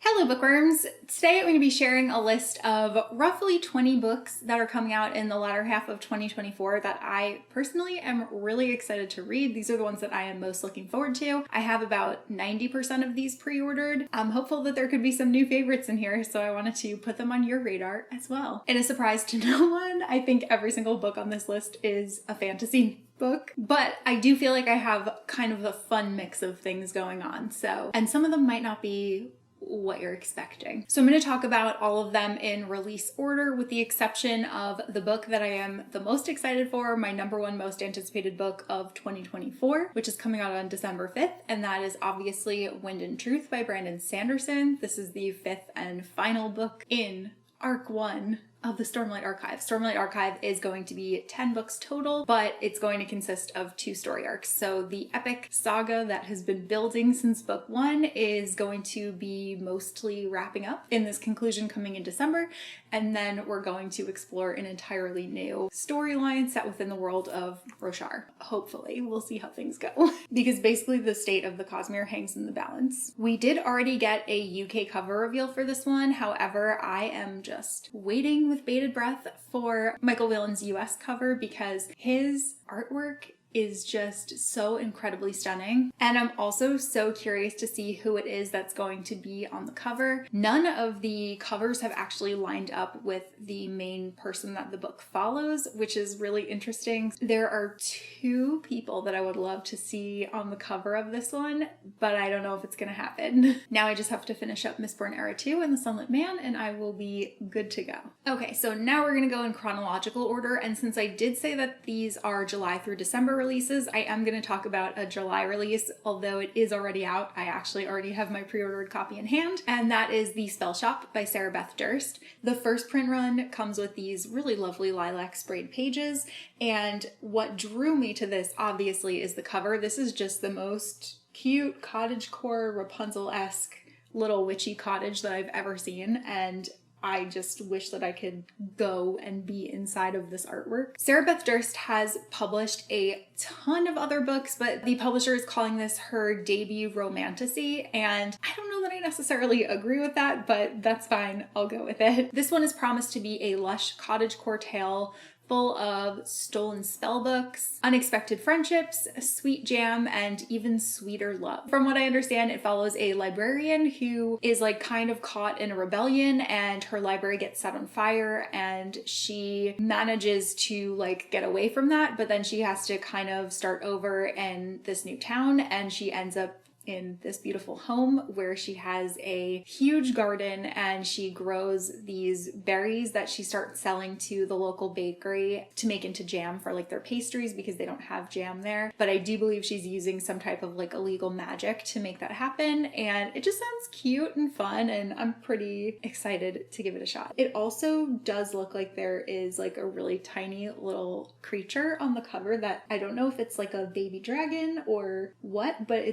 Hello bookworms! Today I'm going to be sharing a list of roughly 20 books that are coming out in the latter half of 2024 that I personally am really excited to read. These are the ones that I am most looking forward to. I have about 90% of these pre-ordered. I'm hopeful that there could be some new favorites in here, so I wanted to put them on your radar as well. In a surprise to no one, I think every single book on this list is a fantasy book, but I do feel like I have kind of a fun mix of things going on, and some of them might not be what you're expecting. So I'm going to talk about all of them in release order with the exception of the book that I am the most excited for, my number one most anticipated book of 2024, which is coming out on December 5th, and that is obviously Wind and Truth by Brandon Sanderson. This is the fifth and final book in Arc 1 of the Stormlight Archive. Stormlight Archive is going to be 10 books total, but it's going to consist of 2 story arcs. So the epic saga that has been building since book 1 is going to be mostly wrapping up in this conclusion coming in December, and then we're going to explore an entirely new storyline set within the world of Roshar. Hopefully, we'll see how things go. Because basically the state of the Cosmere hangs in the balance. We did already get a UK cover reveal for this one, however, I am just waiting with bated breath for Michael Whelan's US cover because his artwork is just so incredibly stunning. And I'm also so curious to see who it is that's going to be on the cover. None of the covers have actually lined up with the main person that the book follows, which is really interesting. There are 2 people that I would love to see on the cover of this one, but I don't know if it's gonna happen. Now I just have to finish up Mistborn Era 2 and The Sunlit Man and I will be good to go. Okay, so now we're gonna go in chronological order, and since I did say that these are July through December releases, I am going to talk about a July release, although it is already out. I actually already have my pre-ordered copy in hand, and that is The Spell Shop by Sarah Beth Durst. The first print run comes with these really lovely lilac sprayed pages, and what drew me to this obviously is the cover. This is just the most cute cottagecore Rapunzel-esque little witchy cottage that I've ever seen, and I just wish that I could go and be inside of this artwork. Sarah Beth Durst has published a ton of other books, but the publisher is calling this her debut romantasy, and I don't know that I necessarily agree with that, but that's fine, I'll go with it. This one is promised to be a lush cottagecore tale full of stolen spellbooks, unexpected friendships, sweet jam, and even sweeter love. From what I understand, it follows a librarian who is like kind of caught in a rebellion and her library gets set on fire and she manages to like get away from that, but then she has to kind of start over in this new town and she ends up in this beautiful home where she has a huge garden and she grows these berries that she starts selling to the local bakery to make into jam for like their pastries because they don't have jam there. But I do believe she's using some type of like illegal magic to make that happen, and it just sounds cute and fun and I'm pretty excited to give it a shot. It also does look like there is like a really tiny little creature on the cover that I don't know if it's like a baby dragon or what, but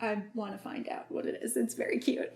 I want to find out what it is. It's very cute.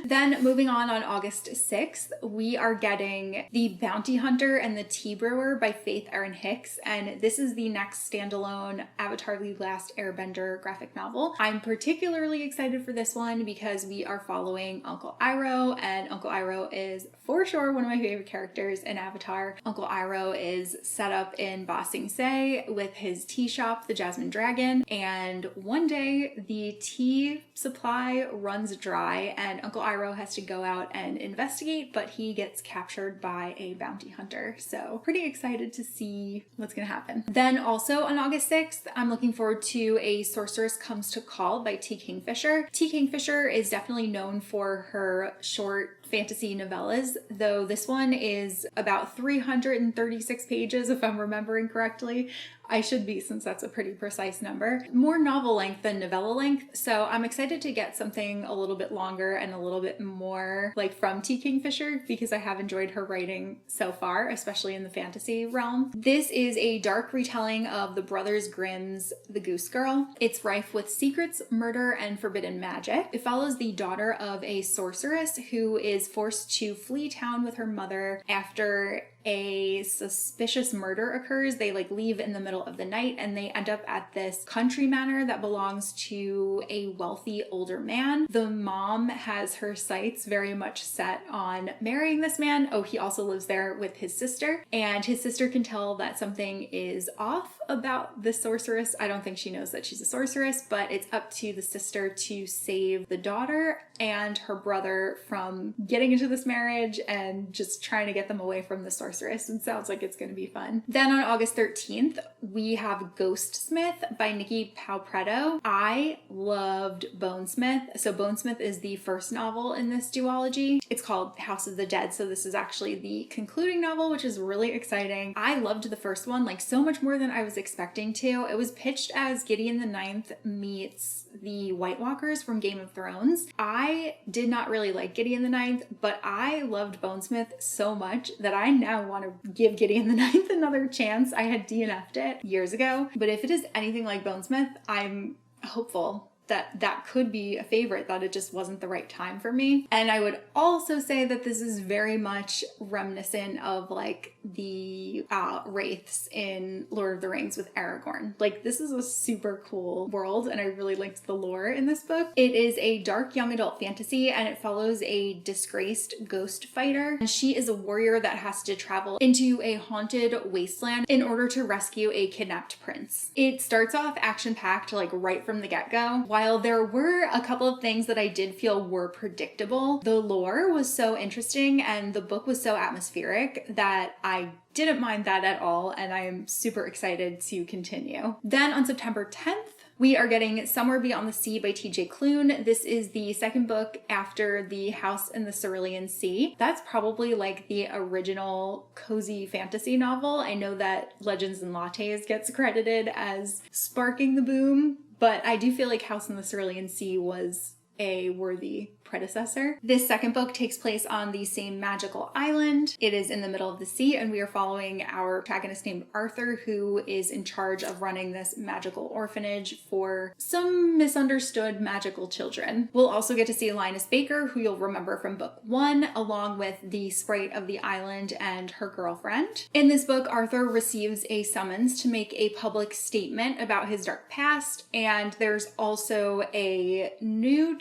Then moving on August 6th, we are getting The Bounty Hunter and the Tea Brewer by Faith Erin Hicks, and this is the next standalone Avatar: The Last Airbender graphic novel. I'm particularly excited for this one because we are following Uncle Iroh, and Uncle Iroh is for sure one of my favorite characters in Avatar. Uncle Iroh is set up in Ba Sing Se with his tea shop, the Jasmine Dragon, and one day the tea supply runs dry and Uncle Iroh has to go out and investigate, but he gets captured by a bounty hunter. So pretty excited to see what's gonna happen. Then also on August 6th, I'm looking forward to A Sorceress Comes to Call by T. Kingfisher. T. Kingfisher is definitely known for her short fantasy novellas, though this one is about 336 pages if I'm remembering correctly. I should be, since that's a pretty precise number. More novel length than novella length, so I'm excited to get something a little bit longer and a little bit more like from T. Kingfisher because I have enjoyed her writing so far, especially in the fantasy realm. This is a dark retelling of the Brothers Grimm's The Goose Girl. It's rife with secrets, murder, and forbidden magic. It follows the daughter of a sorceress who is forced to flee town with her mother after a suspicious murder occurs. They like leave in the middle of the night and they end up at this country manor that belongs to a wealthy older man. The mom has her sights very much set on marrying this man. Oh, he also lives there with his sister, and his sister can tell that something is off about the sorceress. I don't think she knows that she's a sorceress, but it's up to the sister to save the daughter and her brother from getting into this marriage and just trying to get them away from the sorceress. It sounds like it's going to be fun. Then on August 13th, we have Ghostsmith by Nikki Palpretto. I loved Bonesmith. So Bonesmith is the first novel in this duology. It's called House of the Dead, so this is actually the concluding novel, which is really exciting. I loved the first one like so much more than I was expecting to. It was pitched as Gideon the Ninth meets the White Walkers from Game of Thrones. I did not really like Gideon the Ninth, but I loved Bonesmith so much that I now want to give Gideon the Ninth another chance. I had DNF'd it years ago, but if it is anything like Bonesmith, I'm hopeful that could be a favorite, that it just wasn't the right time for me. And I would also say that this is very much reminiscent of like the wraiths in Lord of the Rings with Aragorn. Like, this is a super cool world and I really liked the lore in this book. It is a dark young adult fantasy and it follows a disgraced ghost fighter. And she is a warrior that has to travel into a haunted wasteland in order to rescue a kidnapped prince. It starts off action-packed like right from the get-go. While there were a couple of things that I did feel were predictable, the lore was so interesting and the book was so atmospheric that I didn't mind that at all, and I am super excited to continue. Then on September 10th, we are getting Somewhere Beyond the Sea by TJ Klune. This is the second book after The House in the Cerulean Sea. That's probably like the original cozy fantasy novel. I know that Legends and Lattes gets credited as sparking the boom, but I do feel like House in the Cerulean Sea was a worthy predecessor. This second book takes place on the same magical island. It is in the middle of the sea, and we are following our protagonist named Arthur, who is in charge of running this magical orphanage for some misunderstood magical children. We'll also get to see Linus Baker, who you'll remember from book 1, along with the sprite of the island and her girlfriend. In this book, Arthur receives a summons to make a public statement about his dark past, and there's also a new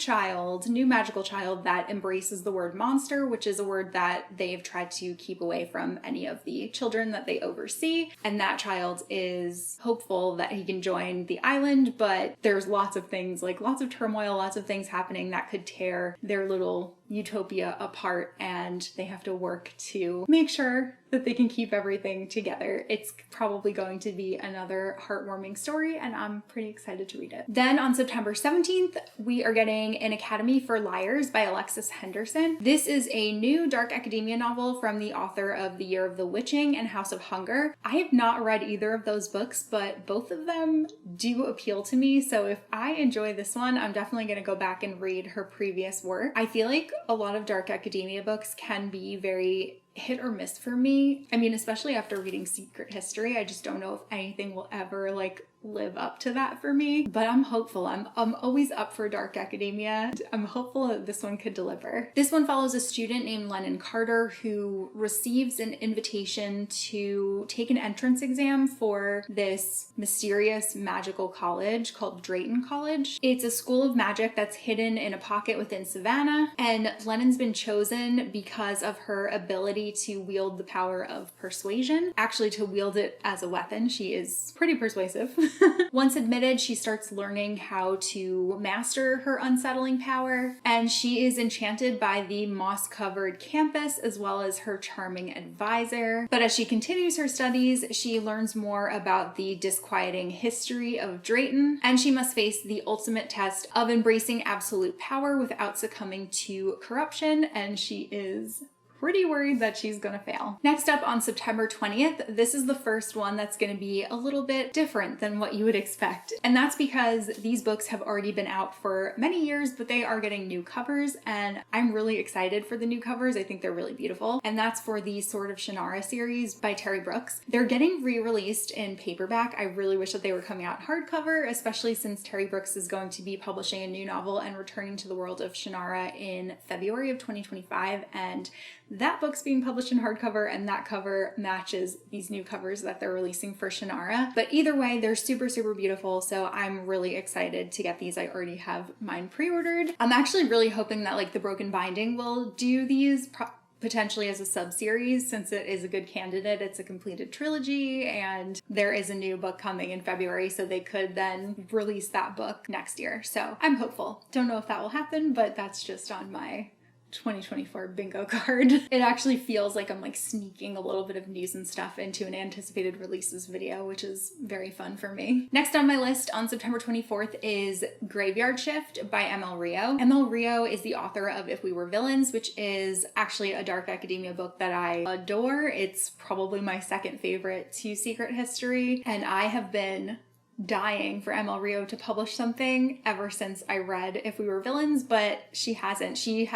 magical child that embraces the word monster, which is a word that they've tried to keep away from any of the children that they oversee. And that child is hopeful that he can join the island, but there's lots of things, like lots of turmoil, lots of things happening that could tear their little utopia apart, and they have to work to make sure that they can keep everything together. It's probably going to be another heartwarming story, and I'm pretty excited to read it. Then on September 17th, we are getting An Academy for Liars by Alexis Henderson. This is a new dark academia novel from the author of The Year of the Witching and House of Hunger. I have not read either of those books, but both of them do appeal to me, so if I enjoy this one, I'm definitely going to go back and read her previous work. I feel like a lot of dark academia books can be very hit or miss for me. I mean, especially after reading Secret History, I just don't know if anything will ever like live up to that for me, but I'm hopeful. I'm always up for dark academia. I'm hopeful that this one could deliver. This one follows a student named Lennon Carter who receives an invitation to take an entrance exam for this mysterious magical college called Drayton College. It's a school of magic that's hidden in a pocket within Savannah, and Lennon's been chosen because of her ability to wield the power of persuasion. Actually, to wield it as a weapon. She is pretty persuasive. Once admitted, she starts learning how to master her unsettling power, and she is enchanted by the moss-covered campus as well as her charming advisor. But as she continues her studies, she learns more about the disquieting history of Drayton, and she must face the ultimate test of embracing absolute power without succumbing to corruption, and she is pretty worried that she's gonna fail. Next up on September 20th, this is the first one that's gonna be a little bit different than what you would expect. And that's because these books have already been out for many years, but they are getting new covers, and I'm really excited for the new covers. I think they're really beautiful. And that's for the Sword of Shannara series by Terry Brooks. They're getting re-released in paperback. I really wish that they were coming out hardcover, especially since Terry Brooks is going to be publishing a new novel and returning to the world of Shannara in February of 2025. And that book's being published in hardcover, and that cover matches these new covers that they're releasing for Shannara. But either way, they're super, super beautiful, so I'm really excited to get these. I already have mine pre-ordered. I'm actually really hoping that like the Broken Binding will do these potentially as a sub-series, since it is a good candidate. It's a completed trilogy and there is a new book coming in February, so they could then release that book next year. So I'm hopeful. Don't know if that will happen, but that's just on my 2024 bingo card. It actually feels like I'm like sneaking a little bit of news and stuff into an anticipated releases video, which is very fun for me. Next on my list on September 24th is Graveyard Shift by ML Rio. ML Rio is the author of If We Were Villains, which is actually a dark academia book that I adore. It's probably my second favorite to Secret History, and I have been dying for ML Rio to publish something ever since I read If We Were Villains, but she hasn't. She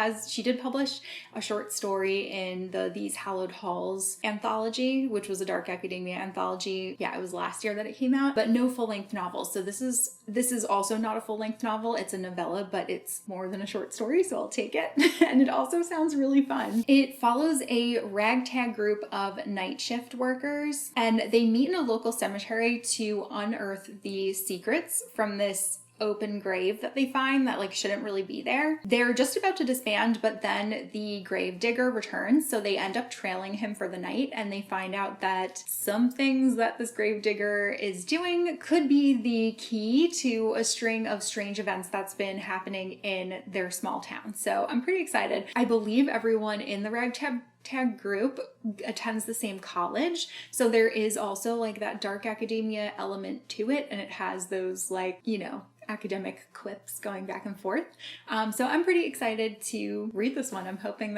did publish a short story in the These Hallowed Halls anthology, which was a dark academia anthology. Yeah, it was last year that it came out, but no full-length novels. So this is also not a full-length novel. It's a novella, but it's more than a short story, so I'll take it. And it also sounds really fun. It follows a ragtag group of night shift workers, and they meet in a local cemetery to unearth the secrets from this open grave that they find that like shouldn't really be there. They're just about to disband, but then the grave digger returns, so they end up trailing him for the night, and they find out that some things that this grave digger is doing could be the key to a string of strange events that's been happening in their small town. So I'm pretty excited. I believe everyone in the ragtag group attends the same college, so there is also like that dark academia element to it, and it has those like, you know, academic quips going back and forth. So I'm pretty excited to read this one. I'm hoping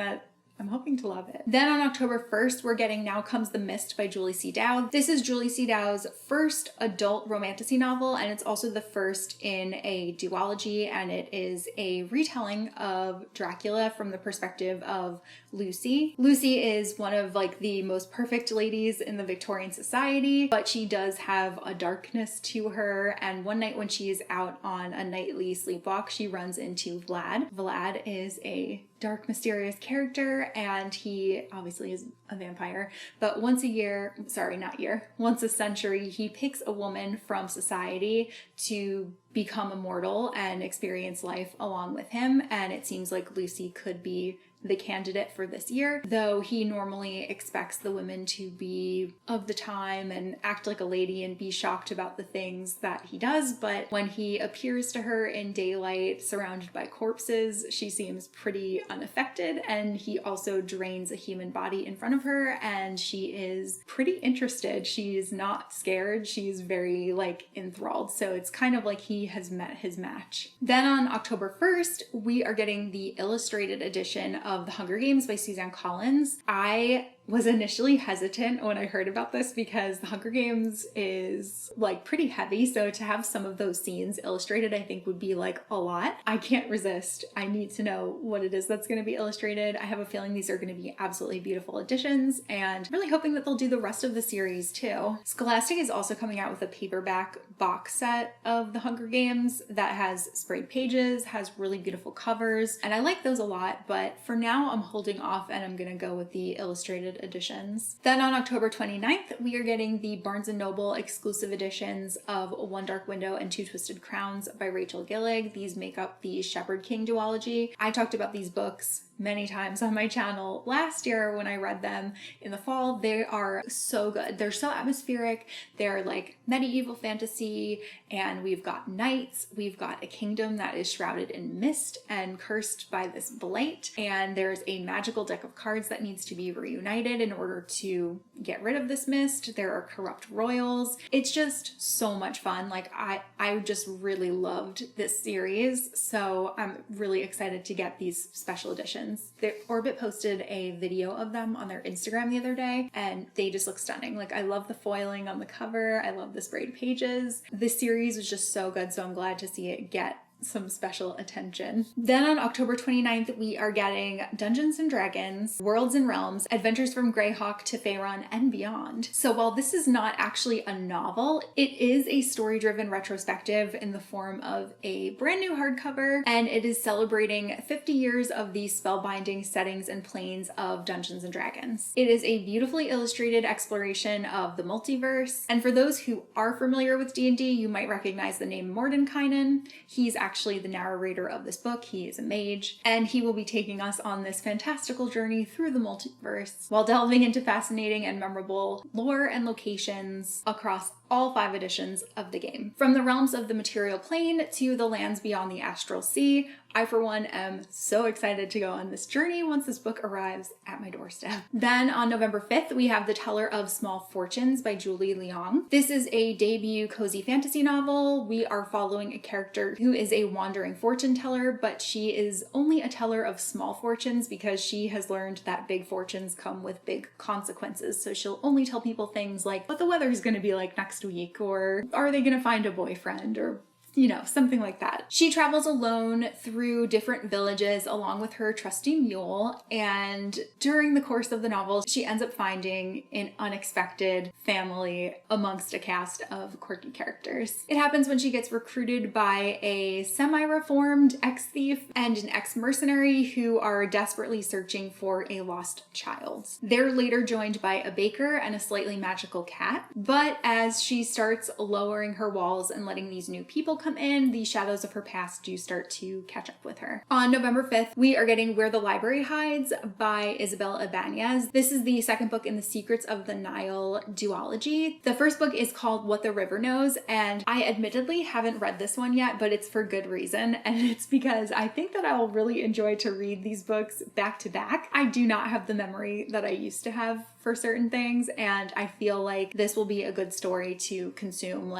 to love it. Then on October 1st, we're getting Now Comes the Mist by Julie C. Dowd. This is Julie C. Dowd's first adult romantasy novel, and it's also the first in a duology, and it is a retelling of Dracula from the perspective of Lucy. Lucy is one of like the most perfect ladies in the Victorian society, but she does have a darkness to her, and one night when she is out on a nightly sleepwalk, she runs into Vlad. Vlad is a dark, mysterious character, and he obviously is a vampire, but once a century, he picks a woman from society to become immortal and experience life along with him, and it seems like Lucy could be the candidate for this year, though he normally expects the women to be of the time and act like a lady and be shocked about the things that he does. But when he appears to her in daylight surrounded by corpses, she seems pretty unaffected, and he also drains a human body in front of her, and she is pretty interested. She's not scared. She's very like enthralled. So it's kind of like he has met his match. Then on October 1st, we are getting the illustrated edition of The Hunger Games by Suzanne Collins. I was initially hesitant when I heard about this because The Hunger Games is like pretty heavy, so to have some of those scenes illustrated I think would be like a lot. I can't resist. I need to know what it is that's going to be illustrated. I have a feeling these are going to be absolutely beautiful editions, and really hoping that they'll do the rest of the series too. Scholastic is also coming out with a paperback box set of The Hunger Games that has sprayed pages, has really beautiful covers, and I like those a lot, but for now I'm holding off and I'm gonna go with the illustrated editions. Then on October 29th, we are getting the Barnes & Noble exclusive editions of One Dark Window and Two Twisted Crowns by Rachel Gillig. These make up the Shepherd King duology. I talked about these books many times on my channel last year when I read them in the fall. They are so good. They're so atmospheric. They're like medieval fantasy, and we've got knights. We've got a kingdom that is shrouded in mist and cursed by this blight, and there's a magical deck of cards that needs to be reunited in order to get rid of this mist. There are corrupt royals. It's just so much fun. Like I just really loved this series, so I'm really excited to get these special editions. Orbit posted a video of them on their Instagram the other day, and they just look stunning. Like I love the foiling on the cover. I love the sprayed pages. This series was just so good, so I'm glad to see it get some special attention. Then on October 29th, we are getting Dungeons and Dragons, Worlds and Realms, Adventures from Greyhawk to Faerun and Beyond. So while this is not actually a novel, it is a story-driven retrospective in the form of a brand new hardcover, and it is celebrating 50 years of the spellbinding settings and planes of Dungeons and Dragons. It is a beautifully illustrated exploration of the multiverse, and for those who are familiar with D&D, you might recognize the name Mordenkainen. He's actually the narrator of this book. He is a mage, and he will be taking us on this fantastical journey through the multiverse while delving into fascinating and memorable lore and locations across all 5 editions of the game. From the realms of the material plane to the lands beyond the astral sea, I for one am so excited to go on this journey once this book arrives at my doorstep. Then on November 5th, we have The Teller of Small Fortunes by Julie Leong. This is a debut cozy fantasy novel. We are following a character who is a wandering fortune teller, but she is only a teller of small fortunes because she has learned that big fortunes come with big consequences. So she'll only tell people things like what the weather is going to be like next week, or are they going to find a boyfriend, or something like that. She travels alone through different villages along with her trusty mule, and during the course of the novel, she ends up finding an unexpected family amongst a cast of quirky characters. It happens when she gets recruited by a semi-reformed ex-thief and an ex-mercenary who are desperately searching for a lost child. They're later joined by a baker and a slightly magical cat, but as she starts lowering her walls and letting these new people come in, the shadows of her past do start to catch up with her. On November 5th, we are getting Where the Library Hides by Isabel Ibanez. This is the second book in the Secrets of the Nile duology. The first book is called What the River Knows, and I admittedly haven't read this one yet, but it's for good reason, and it's because I think that I will really enjoy to read these books back to back. I do not have the memory that I used to have for certain things, and I feel like this will be a good story to consume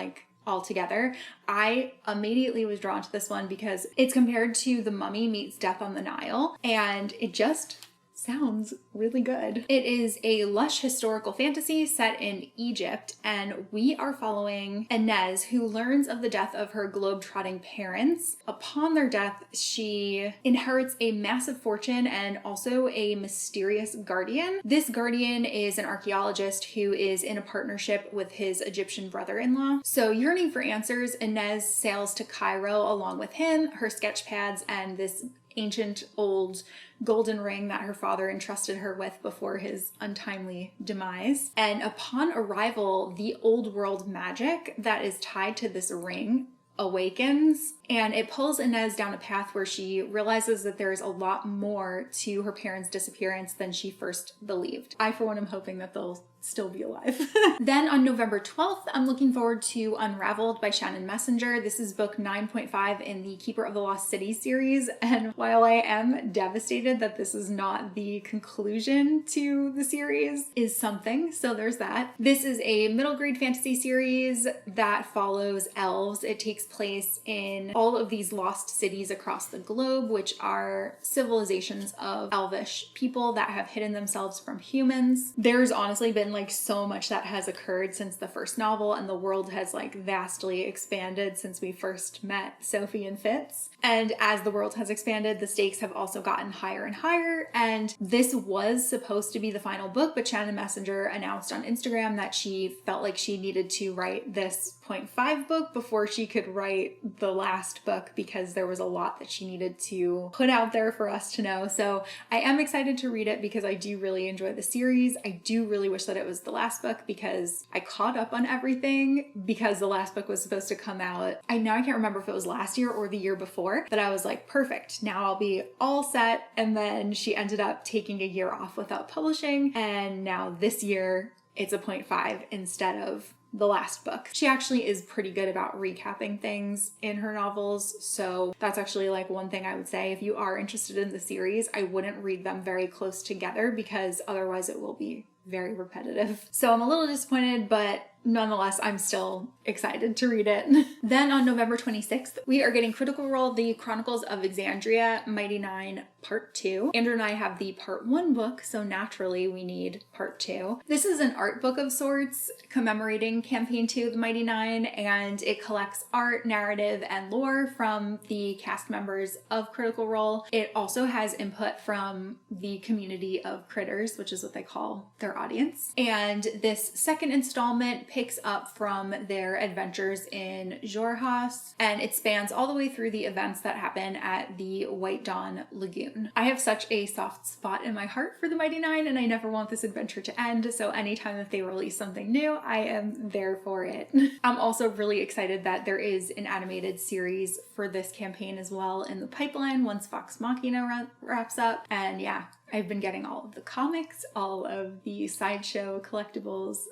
all together. I immediately was drawn to this one because it's compared to The Mummy meets Death on the Nile, and it just sounds really good. It is a lush historical fantasy set in Egypt, and we are following Inez, who learns of the death of her globe-trotting parents. Upon their death, she inherits a massive fortune and also a mysterious guardian. This guardian is an archaeologist who is in a partnership with his Egyptian brother-in-law. So, yearning for answers, Inez sails to Cairo along with him, her sketch pads, and this ancient old golden ring that her father entrusted her with before his untimely demise. And upon arrival, the old world magic that is tied to this ring awakens, and it pulls Inez down a path where she realizes that there is a lot more to her parents' disappearance than she first believed. I, for one, am hoping that they'll still be alive. Then on November 12th, I'm looking forward to Unraveled by Shannon Messenger. This is book 9.5 in the Keeper of the Lost City series, and while I am devastated that this is not the conclusion to the series, is something, so there's that. This is a middle grade fantasy series that follows elves. It takes place in all of these lost cities across the globe, which are civilizations of elvish people that have hidden themselves from humans. There's honestly been so much that has occurred since the first novel, and the world has vastly expanded since we first met Sophie and Fitz. And as the world has expanded, the stakes have also gotten higher and higher, and this was supposed to be the final book, but Shannon Messenger announced on Instagram that she felt like she needed to write this 0.5 book before she could write the last book, because there was a lot that she needed to put out there for us to know. So I am excited to read it because I do really enjoy the series. I do really wish that it was the last book because I caught up on everything, because the last book was supposed to come out. I can't remember if it was last year or the year before, that I was like, perfect, now I'll be all set. And then she ended up taking a year off without publishing, and now this year it's a 0.5 instead of the last book. She actually is pretty good about recapping things in her novels, so that's actually one thing I would say. If you are interested in the series, I wouldn't read them very close together because otherwise it will be very repetitive. So I'm a little disappointed, but nonetheless, I'm still excited to read it. Then on November 26th, we are getting Critical Role, The Chronicles of Exandria, Mighty Nine, Part 2. Andrew and I have the Part 1 book, so naturally we need Part 2. This is an art book of sorts commemorating Campaign 2 of the Mighty Nine, and it collects art, narrative, and lore from the cast members of Critical Role. It also has input from the community of critters, which is what they call their audience. And this second installment picks up from their adventures in Xhorhas, and it spans all the way through the events that happen at the White Dawn Lagoon. I have such a soft spot in my heart for the Mighty Nine, and I never want this adventure to end, so anytime that they release something new, I am there for it. I'm also really excited that there is an animated series for this campaign as well in the pipeline once Vox Machina wraps up, and yeah, I've been getting all of the comics, all of the sideshow collectibles,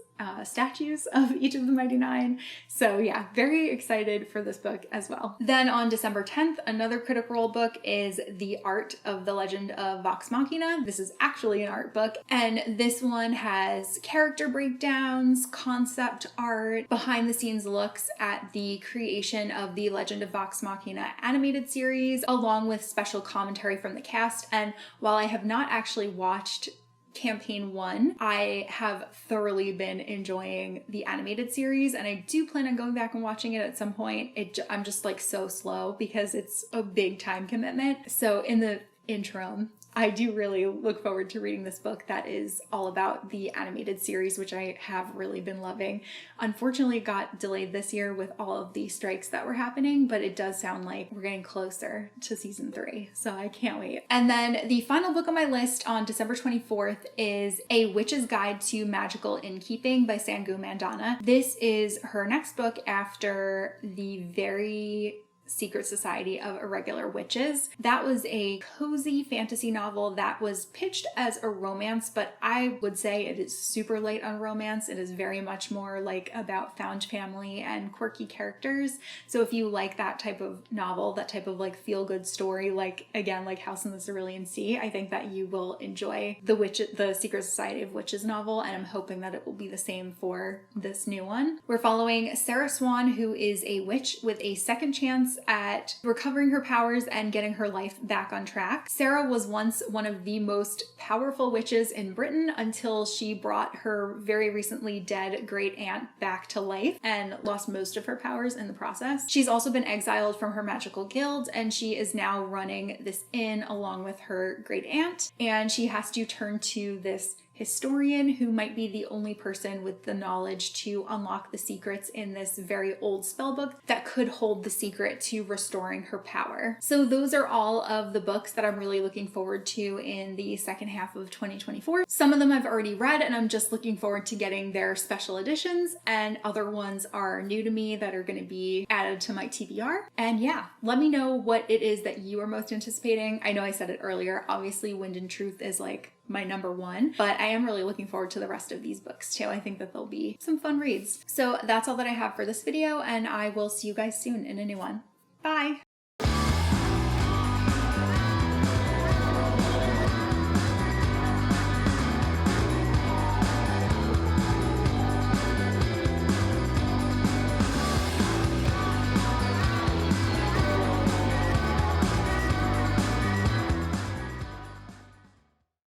statues of each of the Mighty Nine. So yeah, very excited for this book as well. Then on December 10th, another Critical Role book is The Art of the Legend of Vox Machina. This is actually an art book, and this one has character breakdowns, concept art, behind the scenes looks at the creation of the Legend of Vox Machina animated series, along with special commentary from the cast. And while I have not actually watched Campaign 1, I have thoroughly been enjoying the animated series, and I do plan on going back and watching it at some point. I'm just like so slow because it's a big time commitment. So in the interim, I do really look forward to reading this book that is all about the animated series, which I have really been loving. Unfortunately, it got delayed this year with all of the strikes that were happening, but it does sound like we're getting closer to season 3, so I can't wait. And then the final book on my list on December 24th is A Witch's Guide to Magical Innkeeping by Sangu Mandana. This is her next book after the very Secret Society of Irregular Witches. That was a cozy fantasy novel that was pitched as a romance, but I would say it is super light on romance. It is very much more like about found family and quirky characters. So if you like that type of novel, that type of like feel-good story, like again, like House in the Cerulean Sea, I think that you will enjoy the Secret Society of Witches novel, and I'm hoping that it will be the same for this new one. We're following Sarah Swan, who is a witch with a second chance at recovering her powers and getting her life back on track. Sarah was once one of the most powerful witches in Britain until she brought her very recently dead great aunt back to life and lost most of her powers in the process. She's also been exiled from her magical guild, and she is now running this inn along with her great aunt, and she has to turn to this historian who might be the only person with the knowledge to unlock the secrets in this very old spellbook that could hold the secret to restoring her power. So those are all of the books that I'm really looking forward to in the second half of 2024. Some of them I've already read, and I'm just looking forward to getting their special editions, and other ones are new to me that are going to be added to my TBR. And yeah, let me know what it is that you are most anticipating. I know I said it earlier, obviously Wind and Truth is like my number one, but I am really looking forward to the rest of these books too. I think that they'll be some fun reads. So that's all that I have for this video, and I will see you guys soon in a new one. Bye!